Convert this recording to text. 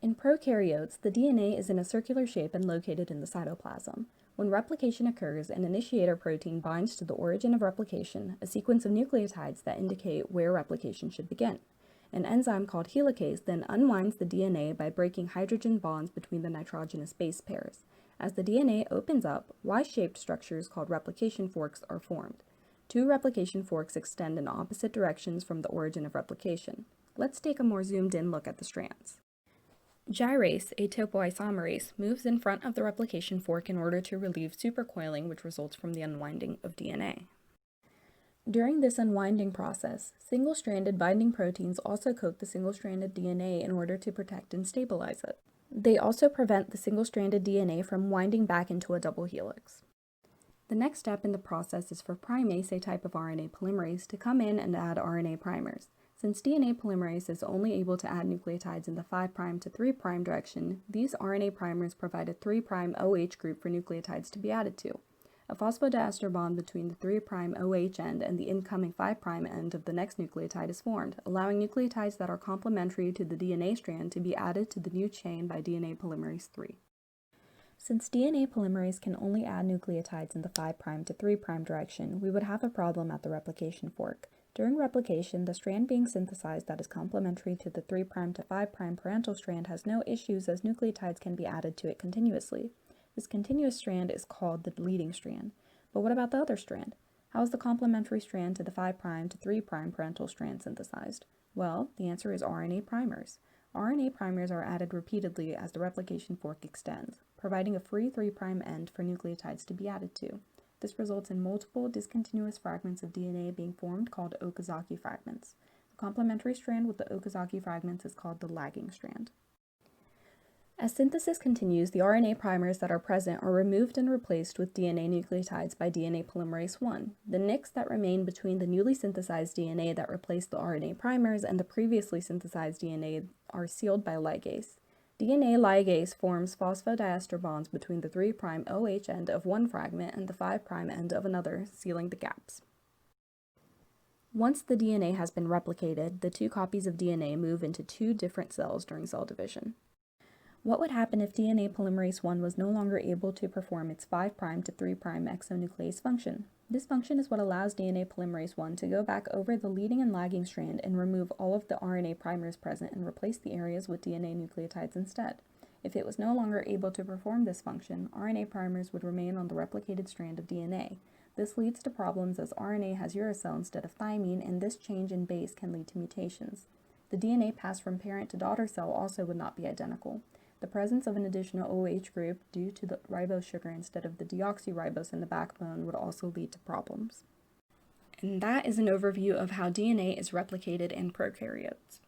In prokaryotes, the DNA is in a circular shape and located in the cytoplasm. When replication occurs, an initiator protein binds to the origin of replication, a sequence of nucleotides that indicate where replication should begin. An enzyme called helicase then unwinds the DNA by breaking hydrogen bonds between the nitrogenous base pairs. As the DNA opens up, Y-shaped structures called replication forks are formed. Two replication forks extend in opposite directions from the origin of replication. Let's take a more zoomed-in look at the strands. Gyrase, a topoisomerase, moves in front of the replication fork in order to relieve supercoiling, which results from the unwinding of DNA. During this unwinding process, single-stranded binding proteins also coat the single-stranded DNA in order to protect and stabilize it. They also prevent the single-stranded DNA from winding back into a double helix. The next step in the process is for primase, a type of RNA polymerase, to come in and add RNA primers. Since DNA polymerase is only able to add nucleotides in the 5' to 3' direction, these RNA primers provide a 3' OH group for nucleotides to be added to. A phosphodiester bond between the 3' OH end and the incoming 5' end of the next nucleotide is formed, allowing nucleotides that are complementary to the DNA strand to be added to the new chain by DNA polymerase III. Since DNA polymerase can only add nucleotides in the 5' to 3' direction, we would have a problem at the replication fork. During replication, the strand being synthesized that is complementary to the 3' to 5' parental strand has no issues as nucleotides can be added to it continuously. This continuous strand is called the leading strand. But what about the other strand? How is the complementary strand to the 5' to 3' parental strand synthesized? Well, the answer is RNA primers. RNA primers are added repeatedly as the replication fork extends, providing a free 3' end for nucleotides to be added to. This results in multiple discontinuous fragments of DNA being formed called Okazaki fragments. The complementary strand with the Okazaki fragments is called the lagging strand. As synthesis continues, the RNA primers that are present are removed and replaced with DNA nucleotides by DNA polymerase I. The nicks that remain between the newly synthesized DNA that replaced the RNA primers and the previously synthesized DNA are sealed by ligase. DNA ligase forms phosphodiester bonds between the 3' OH end of one fragment and the 5' end of another, sealing the gaps. Once the DNA has been replicated, the two copies of DNA move into two different cells during cell division. What would happen if DNA polymerase I was no longer able to perform its 5' to 3' exonuclease function? This function is what allows DNA polymerase I to go back over the leading and lagging strand and remove all of the RNA primers present and replace the areas with DNA nucleotides instead. If it was no longer able to perform this function, RNA primers would remain on the replicated strand of DNA. This leads to problems as RNA has uracil instead of thymine, and this change in base can lead to mutations. The DNA passed from parent to daughter cell also would not be identical. The presence of an additional OH group due to the ribose sugar instead of the deoxyribose in the backbone would also lead to problems. And that is an overview of how DNA is replicated in prokaryotes.